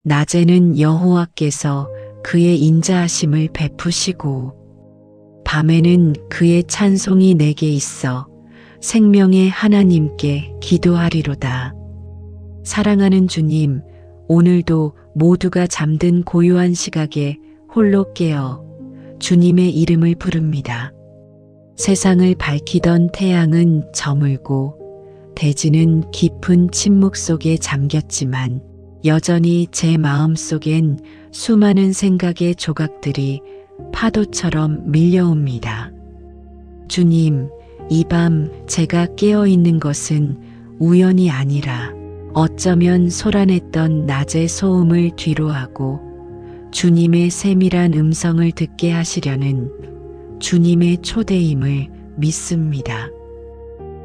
낮에는 여호와께서 그의 인자하심을 베푸시고 밤에는 그의 찬송이 내게 있어 생명의 하나님께 기도하리로다. 사랑하는 주님, 오늘도 모두가 잠든 고요한 시각에 홀로 깨어 주님의 이름을 부릅니다. 세상을 밝히던 태양은 저물고 대지는 깊은 침묵 속에 잠겼지만 여전히 제 마음속엔 수많은 생각의 조각들이 파도처럼 밀려옵니다. 주님, 이 밤 제가 깨어 있는 것은 우연이 아니라 어쩌면 소란했던 낮의 소음을 뒤로하고 주님의 세밀한 음성을 듣게 하시려는 주님의 초대임을 믿습니다.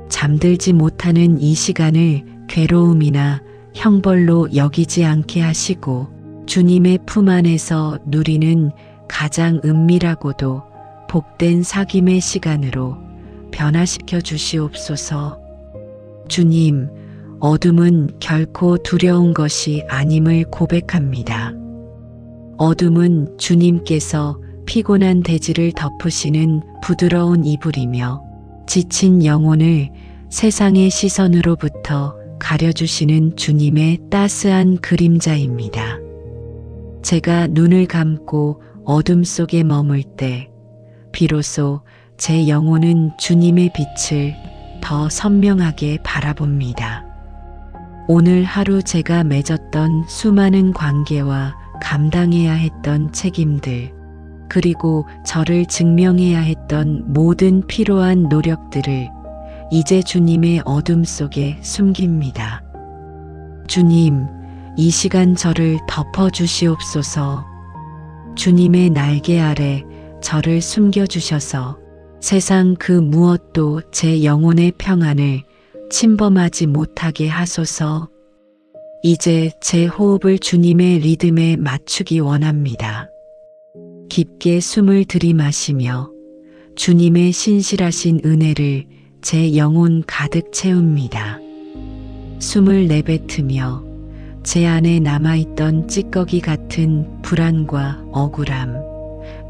잠들지 못하는 이 시간을 괴로움이나 형벌로 여기지 않게 하시고 주님의 품 안에서 누리는 가장 은밀하고도 복된 사귐의 시간으로 변화시켜 주시옵소서. 주님, 어둠은 결코 두려운 것이 아님을 고백합니다. 어둠은 주님께서 피곤한 대지를 덮으시는 부드러운 이불이며 지친 영혼을 세상의 시선으로부터 가려주시는 주님의 따스한 그림자입니다. 제가 눈을 감고 어둠 속에 머물 때 비로소 제 영혼은 주님의 빛을 더 선명하게 바라봅니다. 오늘 하루 제가 맺었던 수많은 관계와 감당해야 했던 책임들, 그리고 저를 증명해야 했던 모든 필요한 노력들을 이제 주님의 어둠 속에 숨깁니다. 주님, 이 시간 저를 덮어주시옵소서. 주님의 날개 아래 저를 숨겨주셔서 세상 그 무엇도 제 영혼의 평안을 침범하지 못하게 하소서. 이제 제 호흡을 주님의 리듬에 맞추기 원합니다. 깊게 숨을 들이마시며 주님의 신실하신 은혜를 제 영혼 가득 채웁니다. 숨을 내뱉으며 제 안에 남아있던 찌꺼기 같은 불안과 억울함,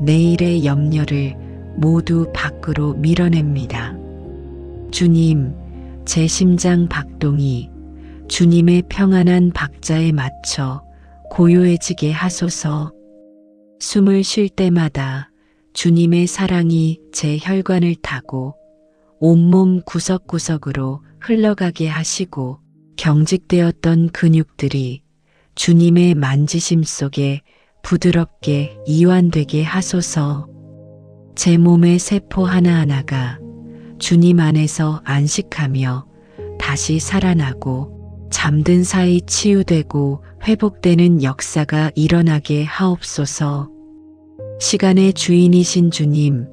내일의 염려를 모두 밖으로 밀어냅니다. 주님, 제 심장 박동이 주님의 평안한 박자에 맞춰 고요해지게 하소서. 숨을 쉴 때마다 주님의 사랑이 제 혈관을 타고 온몸 구석구석으로 흘러가게 하시고 경직되었던 근육들이 주님의 만지심 속에 부드럽게 이완되게 하소서. 제 몸의 세포 하나하나가 주님 안에서 안식하며 다시 살아나고 잠든 사이 치유되고 회복되는 역사가 일어나게 하옵소서. 시간의 주인이신 주님,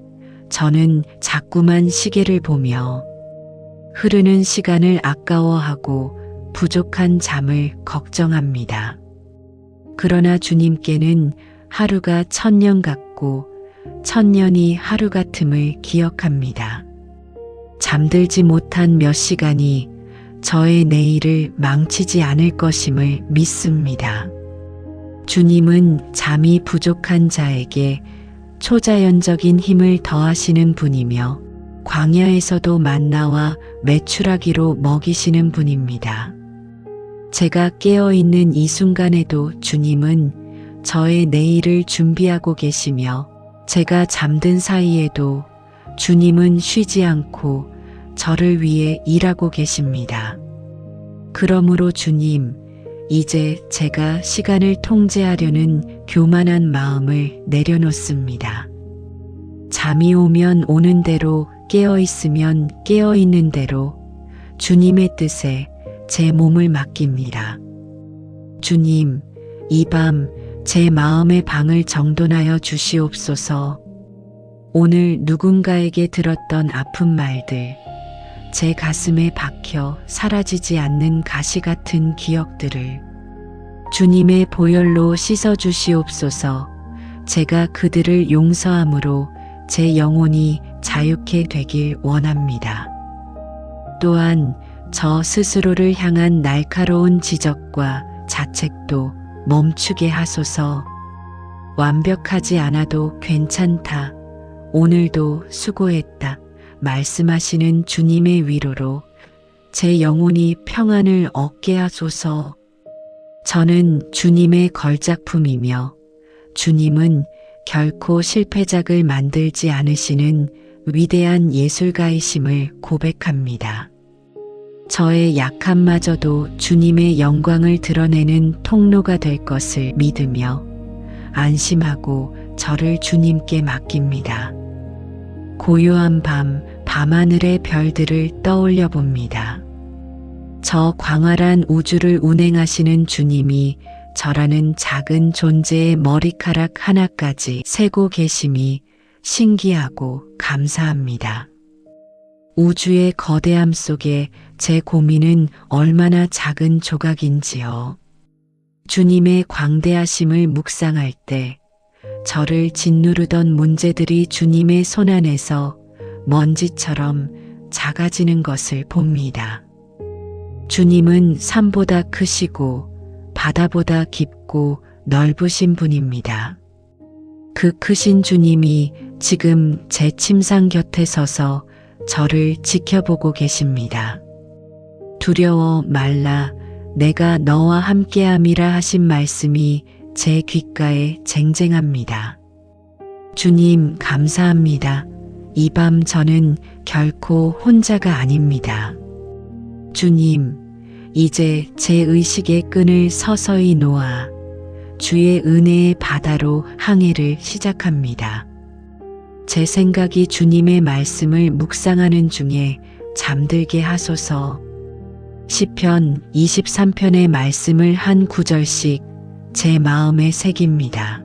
저는 자꾸만 시계를 보며 흐르는 시간을 아까워하고 부족한 잠을 걱정합니다. 그러나 주님께는 하루가 1000년 같고 1000년이 하루 같음을 기억합니다. 잠들지 못한 몇 시간이 저의 내일을 망치지 않을 것임을 믿습니다. 주님은 잠이 부족한 자에게 초자연적인 힘을 더하시는 분이며 광야에서도 만나와 메추라기로 먹이시는 분입니다. 제가 깨어있는 이 순간에도 주님은 저의 내일을 준비하고 계시며 제가 잠든 사이에도 주님은 쉬지 않고 저를 위해 일하고 계십니다. 그러므로 주님, 이제 제가 시간을 통제하려는 교만한 마음을 내려놓습니다. 잠이 오면 오는 대로, 깨어있으면 깨어있는 대로 주님의 뜻에 제 몸을 맡깁니다. 주님, 이 밤 제 마음의 방을 정돈하여 주시옵소서. 오늘 누군가에게 들었던 아픈 말들, 제 가슴에 박혀 사라지지 않는 가시 같은 기억들을 주님의 보혈로 씻어 주시옵소서. 제가 그들을 용서함으로 제 영혼이 자유케 되길 원합니다. 또한 저 스스로를 향한 날카로운 지적과 자책도 멈추게 하소서. 완벽하지 않아도 괜찮다. 오늘도 수고했다. 말씀하시는 주님의 위로로 제 영혼이 평안을 얻게 하소서. 저는 주님의 걸작품이며 주님은 결코 실패작을 만들지 않으시는 위대한 예술가이심을 고백합니다. 저의 약함마저도 주님의 영광을 드러내는 통로가 될 것을 믿으며 안심하고 저를 주님께 맡깁니다. 고요한 밤, 밤하늘의 별들을 떠올려 봅니다. 저 광활한 우주를 운행하시는 주님이 저라는 작은 존재의 머리카락 하나까지 세고 계심이 신기하고 감사합니다. 우주의 거대함 속에 제 고민은 얼마나 작은 조각인지요. 주님의 광대하심을 묵상할 때 저를 짓누르던 문제들이 주님의 손안에서 먼지처럼 작아지는 것을 봅니다. 주님은 산보다 크시고 바다보다 깊고 넓으신 분입니다. 그 크신 주님이 지금 제 침상 곁에 서서 저를 지켜보고 계십니다. 두려워 말라, 내가 너와 함께함이라 하신 말씀이 제 귓가에 쟁쟁합니다. 주님 감사합니다. 이 밤 저는 결코 혼자가 아닙니다. 주님, 이제 제 의식의 끈을 서서히 놓아 주의 은혜의 바다로 항해를 시작합니다. 제 생각이 주님의 말씀을 묵상하는 중에 잠들게 하소서. 시편 23편의 말씀을 한 구절씩 제 마음에 새깁니다.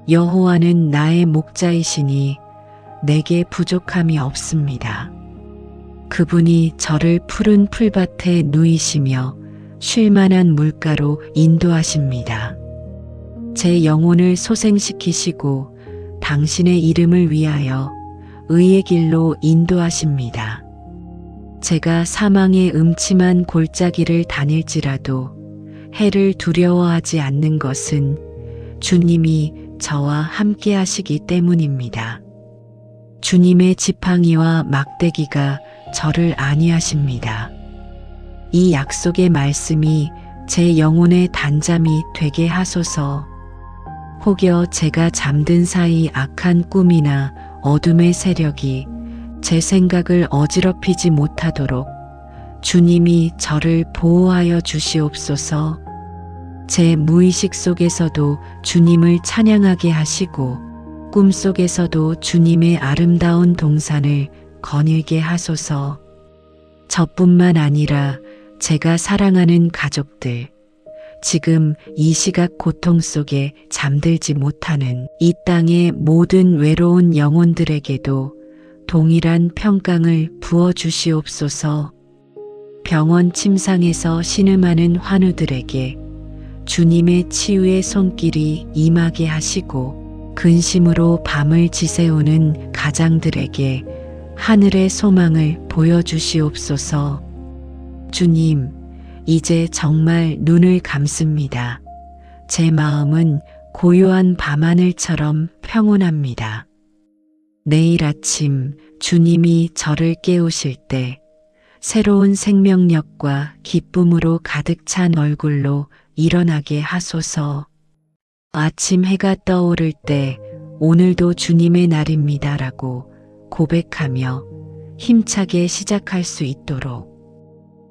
여호와는 나의 목자이시니 내게 부족함이 없습니다. 그분이 저를 푸른 풀밭에 누이시며 쉴만한 물가로 인도하십니다. 제 영혼을 소생시키시고 당신의 이름을 위하여 의의 길로 인도하십니다. 제가 사망의 음침한 골짜기를 다닐지라도 해를 두려워하지 않는 것은 주님이 저와 함께 하시기 때문입니다. 주님의 지팡이와 막대기가 저를 안위하십니다. 이 약속의 말씀이 제 영혼의 단잠이 되게 하소서. 혹여 제가 잠든 사이 악한 꿈이나 어둠의 세력이 제 생각을 어지럽히지 못하도록 주님이 저를 보호하여 주시옵소서. 제 무의식 속에서도 주님을 찬양하게 하시고 꿈속에서도 주님의 아름다운 동산을 거닐게 하소서. 저뿐만 아니라 제가 사랑하는 가족들, 지금 이 시각 고통 속에 잠들지 못하는 이 땅의 모든 외로운 영혼들에게도 동일한 평강을 부어주시옵소서. 병원 침상에서 신음하는 환우들에게 주님의 치유의 손길이 임하게 하시고 근심으로 밤을 지새우는 가장들에게 하늘의 소망을 보여주시옵소서. 주님, 이제 정말 눈을 감습니다. 제 마음은 고요한 밤하늘처럼 평온합니다. 내일 아침 주님이 저를 깨우실 때 새로운 생명력과 기쁨으로 가득 찬 얼굴로 일어나게 하소서. 아침 해가 떠오를 때 오늘도 주님의 날입니다라고 고백하며 힘차게 시작할 수 있도록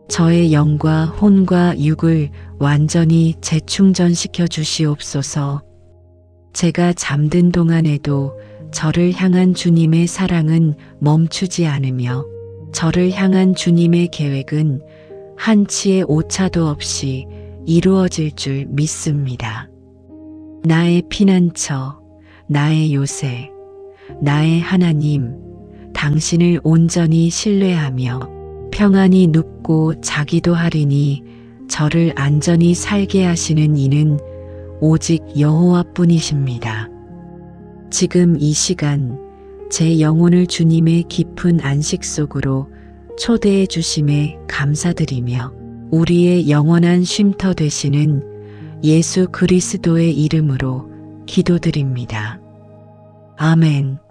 저의 영과 혼과 육을 완전히 재충전시켜 주시옵소서. 제가 잠든 동안에도 저를 향한 주님의 사랑은 멈추지 않으며 저를 향한 주님의 계획은 한치의 오차도 없이 이루어질 줄 믿습니다. 나의 피난처, 나의 요새, 나의 하나님, 당신을 온전히 신뢰하며 평안히 눕고 자기도 하리니 저를 안전히 살게 하시는 이는 오직 여호와뿐이십니다. 지금 이 시간 제 영혼을 주님의 깊은 안식 속으로 초대해 주심에 감사드리며 우리의 영원한 쉼터 되시는 예수 그리스도의 이름으로 기도드립니다. 아멘.